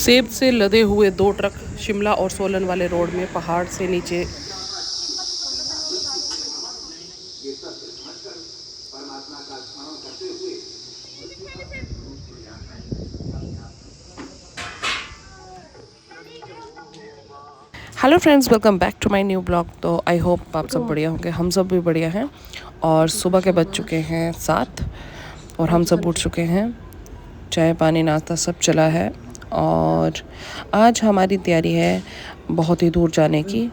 सेब से लदे हुए 2 ट्रक शिमला और सोलन वाले रोड में पहाड़ से नीचे। Hello friends, welcome back to my new blog. तो आई होप आप सब बढ़िया होंगे। हम सब भी बढ़िया हैं और सुबह के बज चुके हैं 7 और हम सब उठ चुके हैं। चाय पानी नाश्ता सब चला है और आज हमारी तैयारी है बहुत ही दूर जाने की।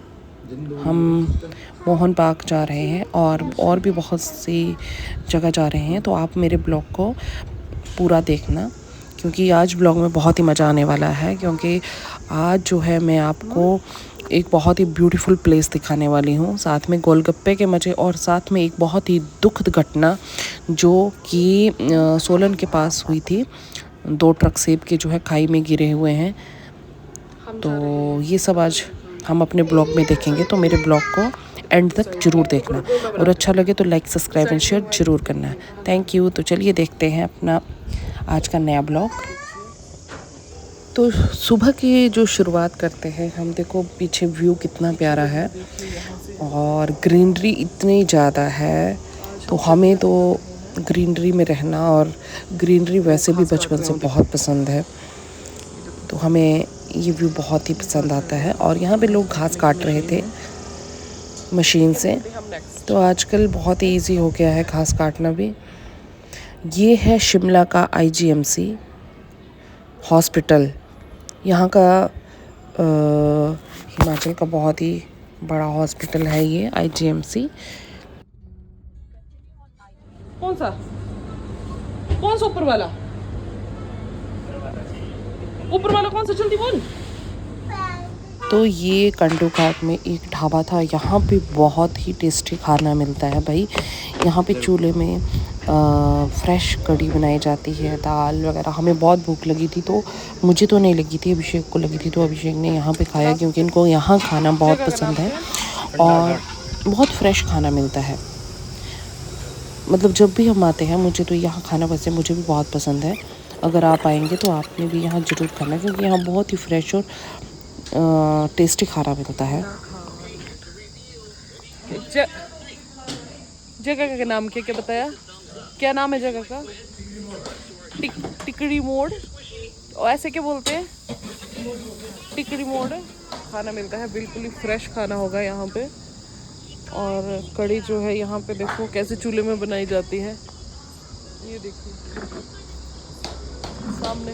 हम मोहन पार्क जा रहे हैं और भी बहुत सी जगह जा रहे हैं। तो आप मेरे ब्लॉग को पूरा देखना क्योंकि आज ब्लॉग में बहुत ही मज़ा आने वाला है। क्योंकि आज जो है मैं आपको एक बहुत ही ब्यूटीफुल प्लेस दिखाने वाली हूँ, साथ में गोलगप्पे के मज़े और साथ में एक बहुत ही दुखद घटना जो कि सोलन के पास हुई थी। 2 ट्रक सेब के जो है खाई में गिरे हुए हैं। तो ये सब आज हम अपने ब्लॉग में देखेंगे। तो मेरे ब्लॉग को एंड तक ज़रूर देखना और अच्छा लगे तो लाइक सब्सक्राइब एंड शेयर ज़रूर करना। Thank you. तो चलिए देखते हैं अपना आज का नया ब्लॉग। तो सुबह की जो शुरुआत करते हैं हम, देखो पीछे व्यू कितना प्यारा है और ग्रीनरी इतनी ज़्यादा है। तो हमें तो ग्रीनरी में रहना और ग्रीनरी वैसे भी बचपन से बहुत पसंद है। तो हमें ये व्यू बहुत ही पसंद आता है। और यहाँ पे लोग घास काट रहे थे मशीन से। तो आजकल बहुत ही इजी हो गया है घास काटना भी। ये है शिमला का IGMC हॉस्पिटल। यहाँ का हिमाचल का बहुत ही बड़ा हॉस्पिटल है ये IGMC। कौन सा ऊपर वाला कौन सा जल्दी बोल। तो ये कंडू घाट में एक ढाबा था। यहाँ पे बहुत ही टेस्टी खाना मिलता है भाई। यहाँ पे चूल्हे में फ्रेश कढ़ी बनाई जाती है, दाल वगैरह। हमें बहुत भूख लगी थी तो मुझे तो नहीं लगी थी, अभिषेक को लगी थी। तो अभिषेक ने यहाँ पे खाया क्योंकि इनको यहाँ खाना बहुत पसंद है और बहुत फ्रेश खाना मिलता है। मतलब जब भी हम आते हैं मुझे तो यहाँ खाना वैसे मुझे भी बहुत पसंद है। अगर आप आएंगे तो आपने भी यहाँ ज़रूर खाना क्योंकि यहाँ बहुत ही फ्रेश और टेस्टी खाना मिलता है। जगह का नाम क्या बताया? क्या नाम है जगह का? टिकड़ी मोड़। और ऐसे क्या बोलते हैं? टिकड़ी मोड़। खाना मिलता है, बिल्कुल ही फ्रेश खाना होगा यहाँ पे। और कढ़ी जो है यहाँ पे देखो कैसे चूल्हे में बनाई जाती है। ये देखिए सामने।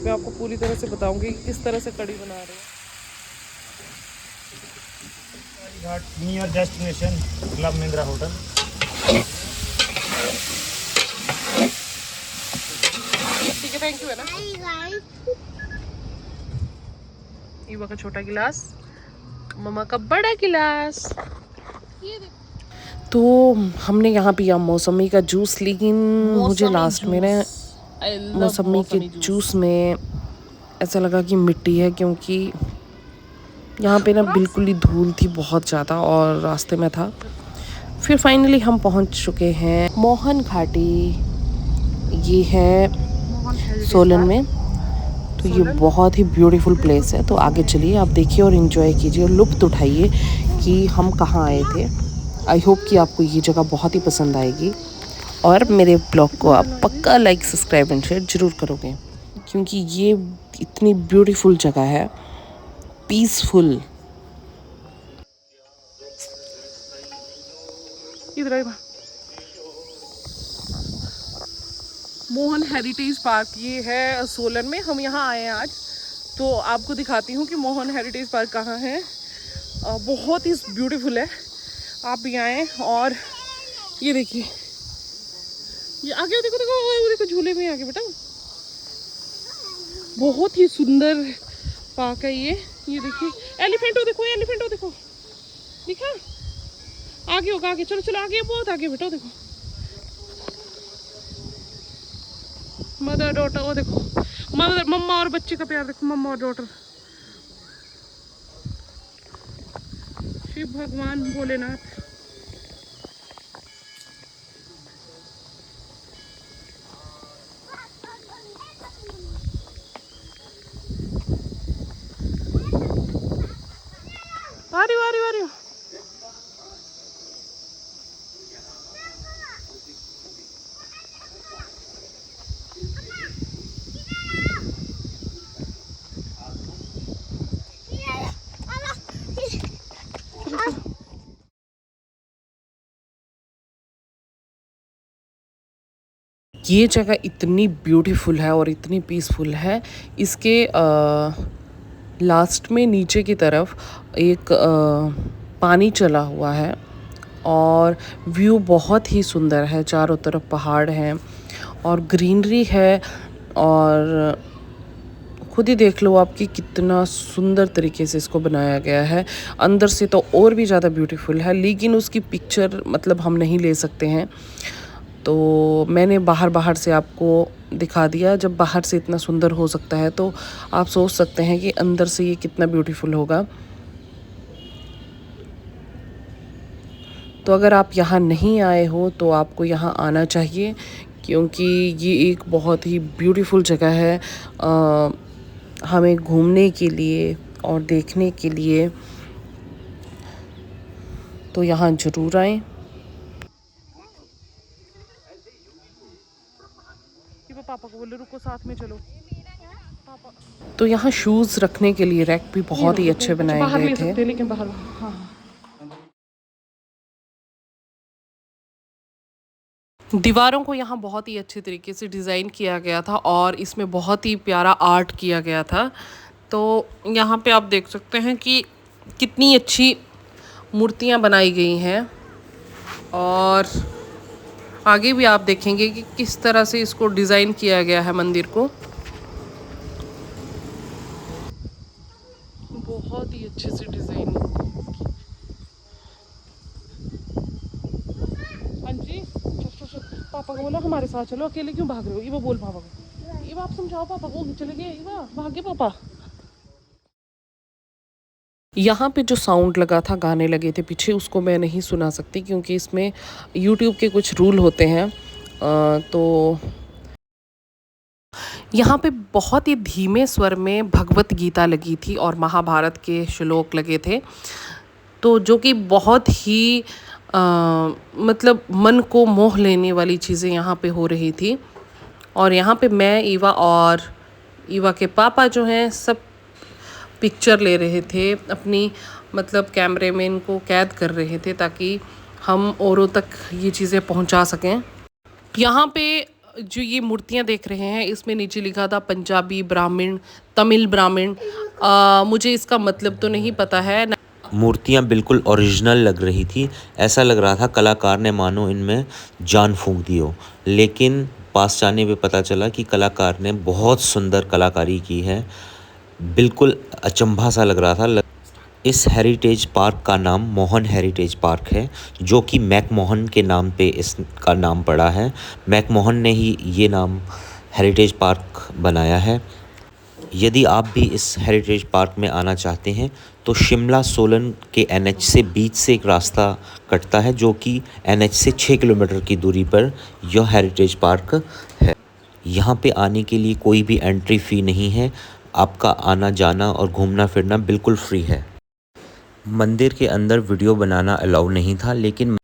मैं आपको पूरी तरह से बताऊंगी कि किस तरह से कढ़ी बना रहे हैं। Near destination club Mahindra hotel. ठीक है, थैंक यू है ना। ईवा का छोटा गिलास, मम्मा का बड़ा गिलास। तो हमने यहाँ पिया मौसमी का जूस, लेकिन मुझे लास्ट में ना मौसमी के जूस में ऐसा लगा कि मिट्टी है क्योंकि यहाँ पे ना बिल्कुल ही धूल थी बहुत ज़्यादा और रास्ते में था। फिर फाइनली हम पहुँच चुके हैं मोहन घाटी। ये है सोलन में। तो ये बहुत ही ब्यूटीफुल प्लेस है। तो आगे चलिए आप देखिए और इन्जॉय कीजिए और लुत्फ़ उठाइए कि हम कहाँ आए थे। आई होप कि आपको ये जगह बहुत ही पसंद आएगी और मेरे ब्लॉग को आप पक्का लाइक सब्सक्राइब एंड शेयर ज़रूर करोगे क्योंकि ये इतनी ब्यूटीफुल जगह है, पीसफुल। इधर मोहन हेरिटेज पार्क ये है सोलन में। हम यहाँ आए हैं आज, तो आपको दिखाती हूँ कि मोहन हेरिटेज पार्क कहाँ है। बहुत ही ब्यूटीफुल है, आप भी आएँ। और ये देखिए, ये आगे देखो देखो देखो झूले में आगे बेटा। बहुत ही सुंदर पार्क है ये देखिए। एलिफेंटो देखो, एलिफेंटो देखो, दिखा? आगे होगा, आगे चलो चलो, आगे बहुत आगे बेटा। देखो मदर डॉटर, वो देखो मदर, मम्मा और बच्चे का प्यार देखो, मम्मा और डॉटर। शिव भगवान भोलेनाथ। आ रही हूँ, आ रही हूँ, आ रही हूँ। ये जगह इतनी ब्यूटीफुल है और इतनी पीसफुल है। इसके लास्ट में नीचे की तरफ एक पानी चला हुआ है और व्यू बहुत ही सुंदर है। चारों तरफ पहाड़ हैं और ग्रीनरी है और खुद ही देख लो आप कि कितना सुंदर तरीके से इसको बनाया गया है। अंदर से तो और भी ज़्यादा ब्यूटीफुल है, लेकिन उसकी पिक्चर मतलब हम नहीं ले सकते हैं, तो मैंने बाहर से आपको दिखा दिया। जब बाहर से इतना सुंदर हो सकता है तो आप सोच सकते हैं कि अंदर से ये कितना ब्यूटीफुल होगा। तो अगर आप यहाँ नहीं आए हो तो आपको यहाँ आना चाहिए, क्योंकि ये एक बहुत ही ब्यूटीफुल जगह है हमें घूमने के लिए और देखने के लिए। तो यहाँ ज़रूर आएं। पापा को बोले रुको साथ में चलो पापा। तो यहाँ शूज़ रखने के लिए रैक भी बहुत ही अच्छे बनाए गए थे। लेकिन बाहर हाँ। दीवारों को यहाँ बहुत ही अच्छे तरीके से डिज़ाइन किया गया था और इसमें बहुत ही प्यारा आर्ट किया गया था। तो यहाँ पे आप देख सकते हैं कि कितनी अच्छी मूर्तियाँ बनाई गई हैं और आगे भी आप देखेंगे कि किस तरह से इसको डिज़ाइन किया गया है मंदिर को। बहुत ही अच्छे से डिज़ाइन। हाँ जी, पापा को बोला हमारे साथ चलो, अकेले क्यों भाग रहे हो? ये वो बोल पापा को, ये आप समझाओ पापा को। चले गए, ये भाग गए पापा। यहाँ पे जो साउंड लगा था, गाने लगे थे पीछे, उसको मैं नहीं सुना सकती क्योंकि इसमें यूट्यूब के कुछ रूल होते हैं। तो यहाँ पे बहुत ही धीमे स्वर में भगवत गीता लगी थी और महाभारत के श्लोक लगे थे, तो जो कि बहुत ही मतलब मन को मोह लेने वाली चीज़ें यहाँ पे हो रही थी। और यहाँ पे मैं, ईवा और ईवा के पापा जो हैं सब पिक्चर ले रहे थे अपनी, मतलब कैमरे में इनको कैद कर रहे थे ताकि हम औरों तक ये चीज़ें पहुंचा सकें। यहाँ पे जो ये मूर्तियाँ देख रहे हैं, इसमें नीचे लिखा था पंजाबी ब्राह्मण, तमिल ब्राह्मण। मुझे इसका मतलब तो नहीं पता है। मूर्तियाँ बिल्कुल ओरिजिनल लग रही थी। ऐसा लग रहा था कलाकार ने मानो इनमें जान फूंक दी हो, लेकिन पास जाने पे पता चला कि कलाकार ने बहुत सुंदर कलाकारी की है। बिल्कुल अचंभा सा लग रहा था। इस हेरिटेज पार्क का नाम मोहन हेरिटेज पार्क है, जो कि मैकमोहन के नाम पे इसका नाम पड़ा है। मैकमोहन ने ही ये नाम हेरिटेज पार्क बनाया है। यदि आप भी इस हेरिटेज पार्क में आना चाहते हैं तो शिमला सोलन के NH से बीच से एक रास्ता कटता है, जो कि NH से 6 किलोमीटर की दूरी पर यह हेरिटेज पार्क है। यहाँ पे आने के लिए कोई भी एंट्री फ़ी नहीं है। आपका आना जाना और घूमना फिरना बिल्कुल फ्री है। मंदिर के अंदर वीडियो बनाना अलाउ नहीं था, लेकिन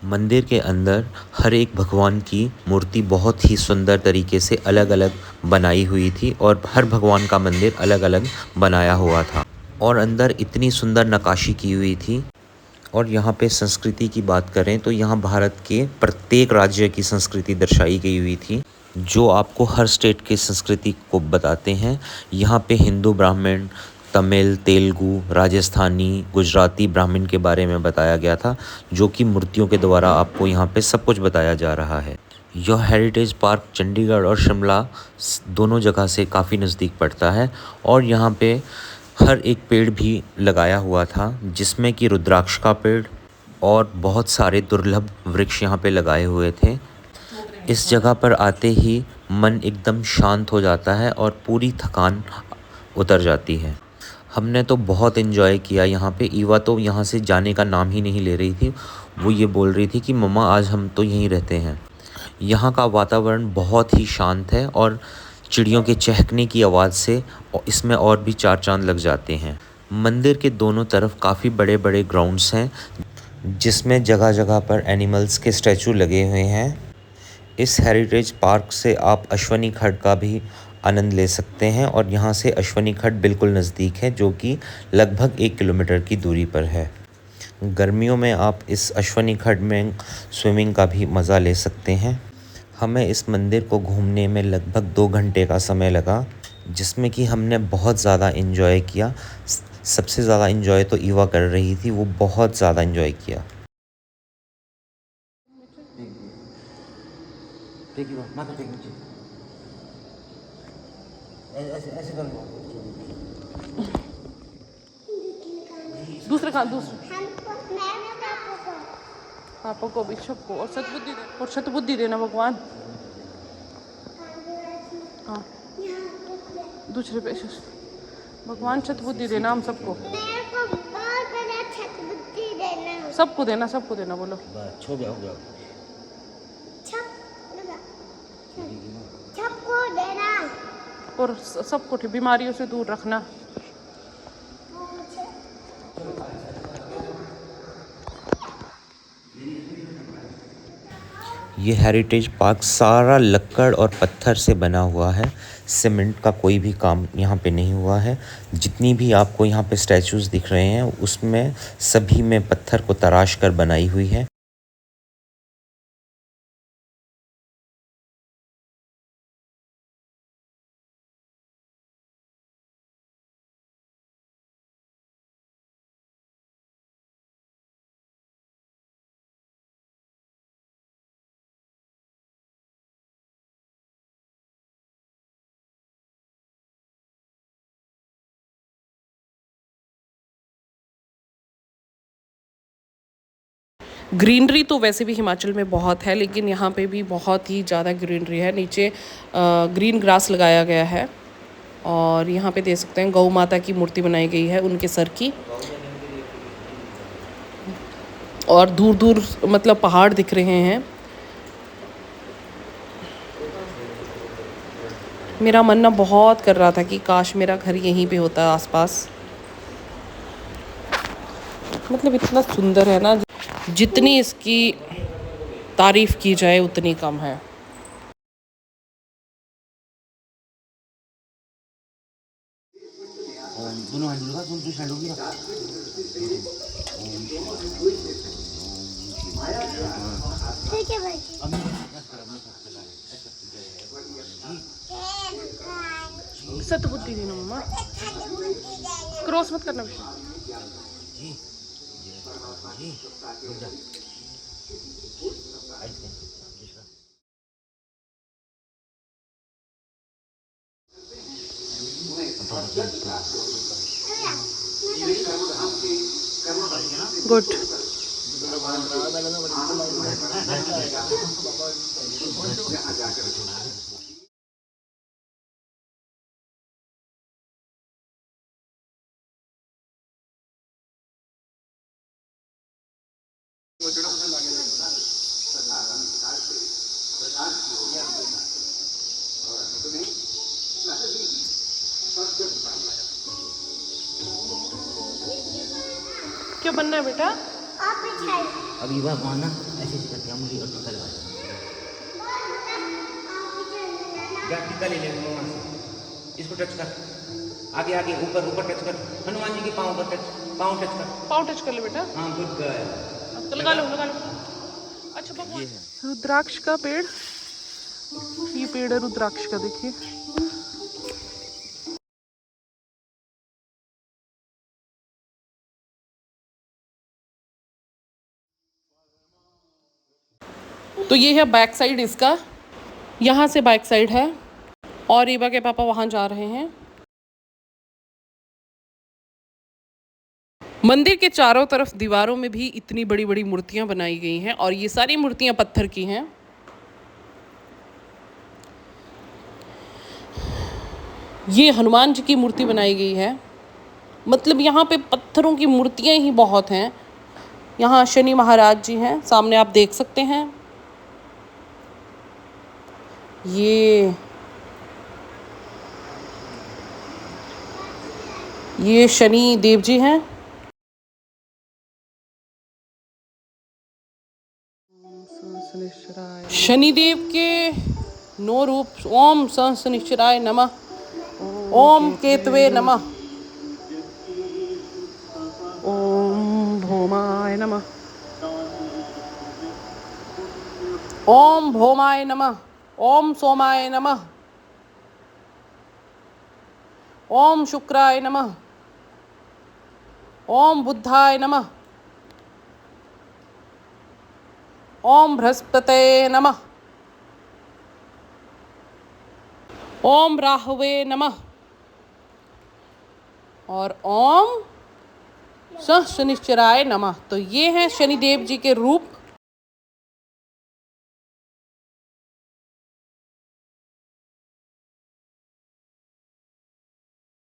मंदिर के अंदर हर एक भगवान की मूर्ति बहुत ही सुंदर तरीके से अलग अलग बनाई हुई थी और हर भगवान का मंदिर अलग अलग बनाया हुआ था और अंदर इतनी सुंदर नक्काशी की हुई थी। और यहाँ पे संस्कृति की बात करें तो यहाँ भारत के प्रत्येक राज्य की संस्कृति दर्शाई गई हुई थी, जो आपको हर स्टेट की संस्कृति को बताते हैं। यहाँ पे हिंदू ब्राह्मण, तमिल, तेलुगु, राजस्थानी, गुजराती ब्राह्मण के बारे में बताया गया था, जो कि मूर्तियों के द्वारा आपको यहाँ पे सब कुछ बताया जा रहा है। यह हेरिटेज पार्क चंडीगढ़ और शिमला दोनों जगह से काफ़ी नज़दीक पड़ता है और यहाँ पे हर एक पेड़ भी लगाया हुआ था, जिसमें कि रुद्राक्ष का पेड़ और बहुत सारे दुर्लभ वृक्ष यहाँ पे लगाए हुए थे। इस जगह पर आते ही मन एकदम शांत हो जाता है और पूरी थकान उतर जाती है। हमने तो बहुत एंजॉय किया यहाँ पे। ईवा तो यहाँ से जाने का नाम ही नहीं ले रही थी। वो ये बोल रही थी कि मम्मा आज हम तो यहीं रहते हैं। यहाँ का वातावरण बहुत ही शांत है और चिड़ियों के चहकने की आवाज़ से इसमें और भी चार चांद लग जाते हैं। मंदिर के दोनों तरफ काफ़ी बड़े बड़े ग्राउंड्स हैं जिसमें जगह जगह पर एनिमल्स के स्टैचू लगे हुए हैं। इस हेरिटेज पार्क से आप अश्वनी खड्ड का भी आनंद ले सकते हैं और यहाँ से अश्वनी खड्ड बिल्कुल नज़दीक है, जो कि लगभग 1 किलोमीटर की दूरी पर है। गर्मियों में आप इस अश्वनी खड्ड में स्विमिंग का भी मज़ा ले सकते हैं। हमें इस मंदिर को घूमने में लगभग 2 घंटे का समय लगा, जिसमें कि हमने बहुत ज़्यादा इन्जॉय किया। सबसे ज़्यादा इन्जॉय तो ईवा कर रही थी, वो बहुत ज़्यादा इन्जॉय किया। दूसरे कहाँ दूसरे पापा को भी सबको और सतबुद्धि दे और सतबुद्धि देना भगवान। हाँ दूसरे पे भगवान सतबुद्धि देना हम सबको, सबको देना, सबको देना बोलो। सबको देना और सबको बीमारियों से दूर रखना। ये हेरिटेज पार्क सारा लक्कड़ और पत्थर से बना हुआ है। सीमेंट का कोई भी काम यहाँ पे नहीं हुआ है। जितनी भी आपको यहाँ पे स्टैचूज़ दिख रहे हैं उसमें सभी में पत्थर को तराश कर बनाई हुई है। ग्रीनरी तो वैसे भी हिमाचल में बहुत है, लेकिन यहाँ पे भी बहुत ही ज़्यादा ग्रीनरी है। नीचे ग्रीन ग्रास लगाया गया है और यहाँ पे देख सकते हैं गौ माता की मूर्ति बनाई गई है उनके सर की, और दूर दूर मतलब पहाड़ दिख रहे हैं। मेरा मन ना बहुत कर रहा था कि काश मेरा घर यहीं पे होता आसपास। मतलब इतना सुंदर है ना, जितनी इसकी तारीफ़ की जाए उतनी कम है। ठीक है भाई। सतबुद्धि देना मम्मा, क्रॉस मत करना बेटा। गुड। क्या बनना है बेटा? आप पीछे अभी वह माना ऐसे ऐसे करके अमली और टीका लगा टीका ले ले वहाँ से। इसको टच कर, आगे आगे ऊपर ऊपर टच कर, हनुमान जी के पाँव पर टच, पाँव टच कर, पाँव टच कर ले बेटा। हाँ गुड गर्ल। तो लगा लो लगा लो। अच्छा भगवान, रुद्राक्ष का पेड़, ये पेड़ है रुद्राक्ष का, देखिए। तो ये है बैक साइड इसका, यहाँ से बैक साइड है और ईवा के पापा वहाँ जा रहे हैं। मंदिर के चारों तरफ दीवारों में भी इतनी बड़ी बड़ी मूर्तियां बनाई गई हैं और ये सारी मूर्तियां पत्थर की हैं। ये हनुमान जी की मूर्ति बनाई गई है। मतलब यहाँ पे पत्थरों की मूर्तियां ही बहुत हैं। यहाँ शनि महाराज जी हैं, सामने आप देख सकते हैं। ये ये शनि देव जी हैं। शनिदेव के 9 रूप। ओम शनिश्चराय नमः, ओम केतवे नमः, ओम भौमाय नमः, ओम भौमाय नमः, ओम सोमाय नमः, ओम शुक्राय नमः, ओम बुद्धाय नमः, ओम बृहस्पते नमः, ओम राहवे नमः और ओम शनिश्चराय नमः। तो ये हैं शनिदेव जी के रूप।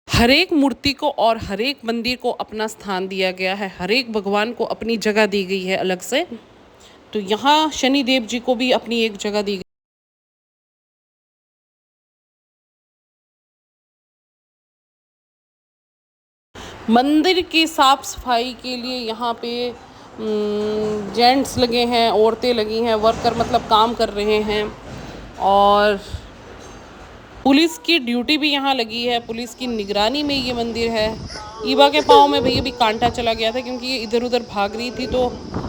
हर एक मूर्ति को और हर एक मंदिर को अपना स्थान दिया गया है, हर एक भगवान को अपनी जगह दी गई है अलग से। तो यहाँ शनिदेव जी को भी अपनी एक जगह दी गई। मंदिर की साफ सफाई के लिए यहाँ पे जेंट्स लगे हैं, औरतें लगी हैं, वर्कर मतलब काम कर रहे हैं और पुलिस की ड्यूटी भी यहाँ लगी है। पुलिस की निगरानी में ये मंदिर है। ईवा के पाँव में भैया भी कांटा चला गया था क्योंकि ये इधर उधर भाग रही थी, तो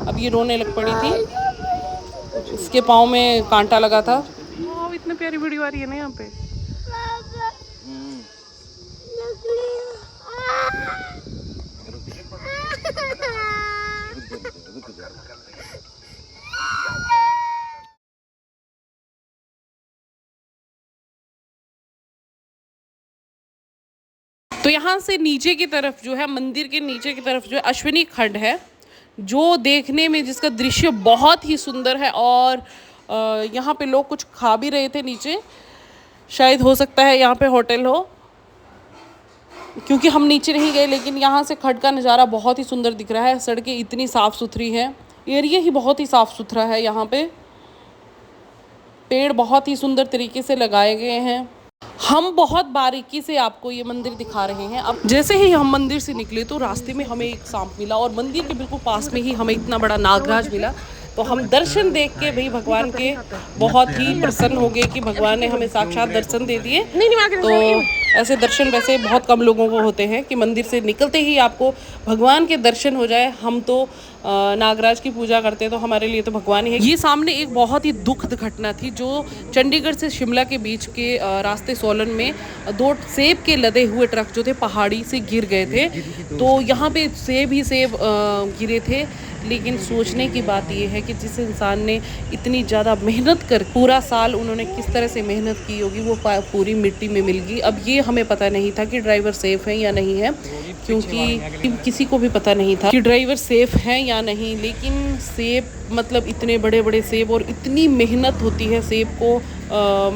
अब ये रोने लग पड़ी थी। इसके पाँव में कांटा लगा था। इतनी प्यारी वीडियो आ रही है ना यहाँ पे। तो यहाँ से नीचे की तरफ जो है, मंदिर के नीचे की तरफ जो है अश्विनी खंड है, जो देखने में जिसका दृश्य बहुत ही सुंदर है। और यहाँ पे लोग कुछ खा भी रहे थे नीचे, शायद हो सकता है यहाँ पे होटल हो, क्योंकि हम नीचे नहीं गए। लेकिन यहाँ से खंड का नज़ारा बहुत ही सुंदर दिख रहा है। सड़कें इतनी साफ़ सुथरी हैं, एरिया ही बहुत ही साफ़ सुथरा है। यहाँ पे पेड़ बहुत ही सुंदर तरीके से लगाए गए हैं। हम बहुत बारीकी से आपको ये मंदिर दिखा रहे हैं। अब जैसे ही हम मंदिर से निकले तो रास्ते में हमें एक सांप मिला और मंदिर के बिल्कुल पास में ही हमें इतना बड़ा नागराज मिला। तो हम दर्शन देख के भाई भगवान के बहुत ही प्रसन्न हो गए कि भगवान ने हमें साक्षात दर्शन दे दिए। तो ऐसे दर्शन वैसे बहुत कम लोगों को होते हैं कि मंदिर से निकलते ही आपको भगवान के दर्शन हो जाए। हम तो नागराज की पूजा करते हैं, तो हमारे लिए तो भगवान ही है। ये सामने एक बहुत ही दुखद घटना थी जो चंडीगढ़ से शिमला के बीच के रास्ते सोलन में 2 सेब के लदे हुए ट्रक जो थे पहाड़ी से गिर गए थे। तो यहाँ पे सेब ही सेब गिरे थे। लेकिन सोचने की बात यह है कि जिस इंसान ने इतनी ज़्यादा मेहनत कर, पूरा साल उन्होंने किस तरह से मेहनत की होगी, वो पूरी मिट्टी में मिल गई। अब ये हमें पता नहीं था कि ड्राइवर सेफ़ है या नहीं है, क्योंकि किसी को भी पता नहीं था कि ड्राइवर सेफ़ है या नहीं। लेकिन सेब मतलब इतने बड़े बड़े सेब, और इतनी मेहनत होती है सेब को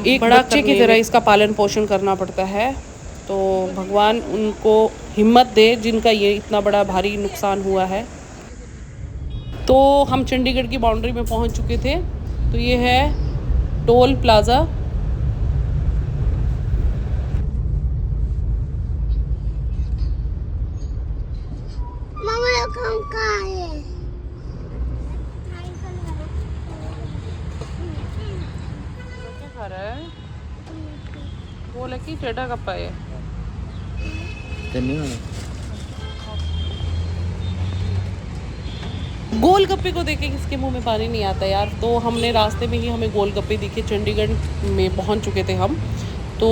एक बच्चे की तरह इसका पालन पोषण करना पड़ता है। तो भगवान उनको हिम्मत दे जिनका ये इतना बड़ा भारी नुकसान हुआ है। तो हम चंडीगढ़ की बाउंड्री में पहुंच चुके थे। तो ये है टोल प्लाज़ा। मामा लोग कहाँ है? क्या खा रहा है? बोला कि टेढ़ा कप्पा है। गोलगप्पे को देख के किसके मुंह में पानी नहीं आता यार। तो हमने रास्ते में ही हमें गोलगप्पे दिखे। चंडीगढ़ में पहुंच चुके थे हम। तो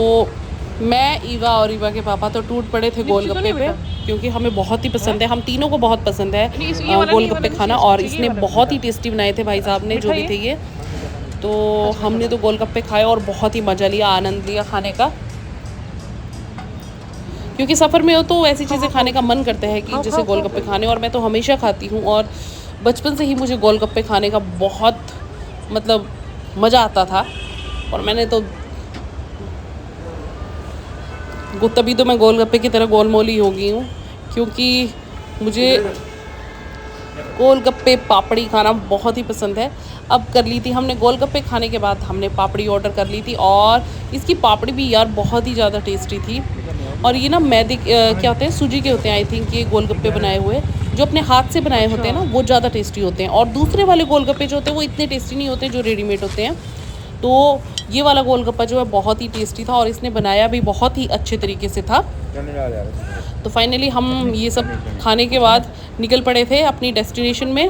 मैं, ईवा और ईवा के पापा तो टूट पड़े थे गोलगप्पे पे, क्योंकि हमें बहुत ही पसंद है। हम तीनों को बहुत पसंद है गोलगप्पे खाना। और इसने बहुत ही टेस्टी बनाए थे भाई साहब ने, जो भी थे ये। तो हमने तो गोलगप्पे खाए और बहुत ही मज़ा लिया, आनंद लिया खाने का। क्योंकि सफ़र में हो तो ऐसी चीज़ें खाने का मन करता है कि जैसे गोलगप्पे खाने। और मैं तो हमेशा खाती हूँ, और बचपन से ही मुझे गोलगप्पे खाने का बहुत मतलब मज़ा आता था। और मैंने तो तभी तो मैं गोलगप्पे की तरह गोलमोली हो गई हूँ, क्योंकि मुझे गोलगप्पे पापड़ी खाना बहुत ही पसंद है। अब कर ली थी हमने गोलगप्पे खाने के बाद हमने पापड़ी ऑर्डर कर ली थी, और इसकी पापड़ी भी यार बहुत ही ज़्यादा टेस्टी थी। और ये ना मैदे क्या होते हैं, सूजी के होते हैं आई थिंक, ये गोलगप्पे बनाए हुए जो अपने हाथ से बनाए होते हैं ना वो ज़्यादा टेस्टी होते हैं, और दूसरे वाले गोलगप्पे जो होते हैं वो इतने टेस्टी नहीं होते जो रेडीमेड होते हैं। तो ये वाला गोलगप्पा जो है बहुत ही टेस्टी था और इसने बनाया भी बहुत ही अच्छे तरीके से था। तो फाइनली हम ये सब खाने के बाद निकल पड़े थे अपनी डेस्टिनेशन में।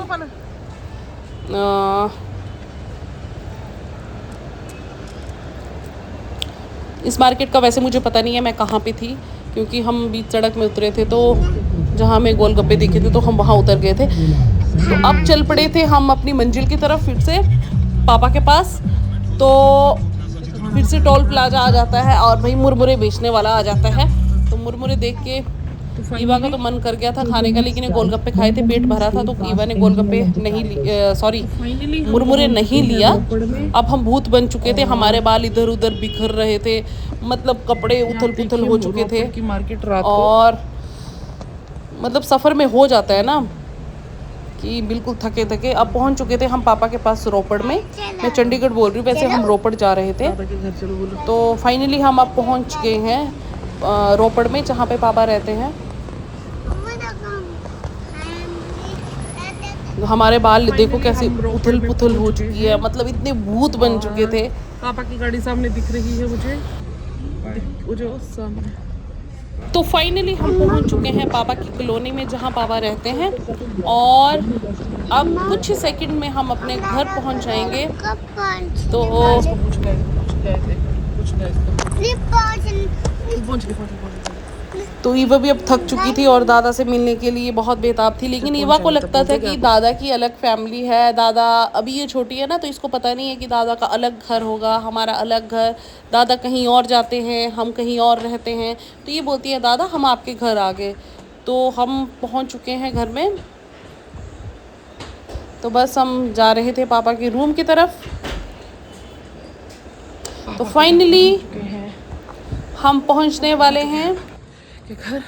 इस मार्केट का वैसे मुझे पता नहीं है मैं कहाँ पे थी, क्योंकि हम बीच सड़क में उतरे थे तो जहाँ हमें गोलगप्पे दिखे थे तो हम वहाँ उतर गए थे। तो अब चल पड़े थे हम अपनी मंजिल की तरफ फिर से पापा के पास। तो फिर से टोल प्लाजा आ जाता है और भाई मुरमुरे बेचने वाला आ जाता है। तो मुरमुरे देख के ईवा का तो मन कर गया था खाने का, लेकिन गोलगप्पे खाए थे, पेट भरा था, तो ईवा ने गोलगप्पे नहीं मुरमुरे नहीं लिया। अब हम भूत बन चुके थे, हमारे बाल इधर उधर बिखर रहे थे, मतलब कपड़े उथल पुथल हो चुके थे की मार्केट रात को। और मतलब सफ़र में हो जाता है ना कि बिल्कुल थके थके। अब पहुंच चुके थे हम पापा के पास रोपड़ में। मैं चंडीगढ़ बोल रही हूँ, वैसे हम रोपड़ जा रहे थे। तो फाइनली हम अब पहुंच गए हैं रोपड़ में, जहाँ पे पापा रहते हैं। हमारे बाल देखो कैसे उथल पुथल हो चुकी है, मतलब इतने भूत बन चुके थे। पापा की गाड़ी सामने दिख रही है मुझे, वो जो सामने। तो फाइनली हम पहुंच चुके हैं पापा की कॉलोनी में जहां पापा रहते हैं, और अब कुछ ही सेकंड में हम अपने घर पहुंच जाएंगे। तो तो ईवा भी अब थक चुकी थी और दादा से मिलने के लिए बहुत बेताब थी, लेकिन ईवा को लगता था कि दादा की अलग फैमिली है। दादा अभी ये छोटी है ना, तो इसको पता नहीं है कि दादा का अलग घर होगा, हमारा अलग घर। दादा कहीं और जाते हैं, हम कहीं और रहते हैं। तो ये बोलती है दादा हम आपके घर आ गए। तो हम पहुंच चुके हैं घर में। तो बस हम जा रहे थे पापा के रूम की तरफ। तो फाइनली हम पहुंचने वाले हैं घर।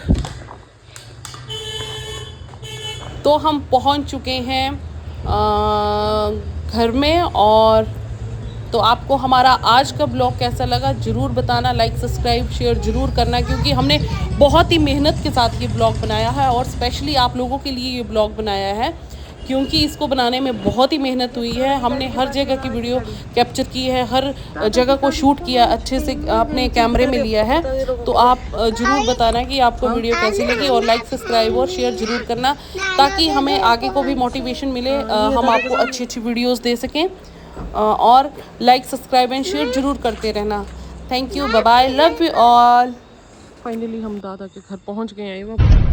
तो हम पहुंच चुके हैं घर में। और तो आपको हमारा आज का ब्लॉग कैसा लगा ज़रूर बताना, लाइक सब्सक्राइब शेयर ज़रूर करना, क्योंकि हमने बहुत ही मेहनत के साथ ये ब्लॉग बनाया है और स्पेशली आप लोगों के लिए ये ब्लॉग बनाया है, क्योंकि इसको बनाने में बहुत ही मेहनत हुई है। हमने हर जगह की वीडियो कैप्चर की है, हर जगह को शूट किया, अच्छे से अपने कैमरे में लिया है। तो आप ज़रूर बताना कि आपको वीडियो कैसी लगी, और लाइक सब्सक्राइब और शेयर ज़रूर करना, ताकि हमें आगे को भी मोटिवेशन मिले, हम आपको अच्छी अच्छी वीडियोज़ दे सकें। और लाइक सब्सक्राइब एंड शेयर ज़रूर करते रहना। Thank you, bye bye, love you all. Finally हम दादा के घर पहुंच गए हैं।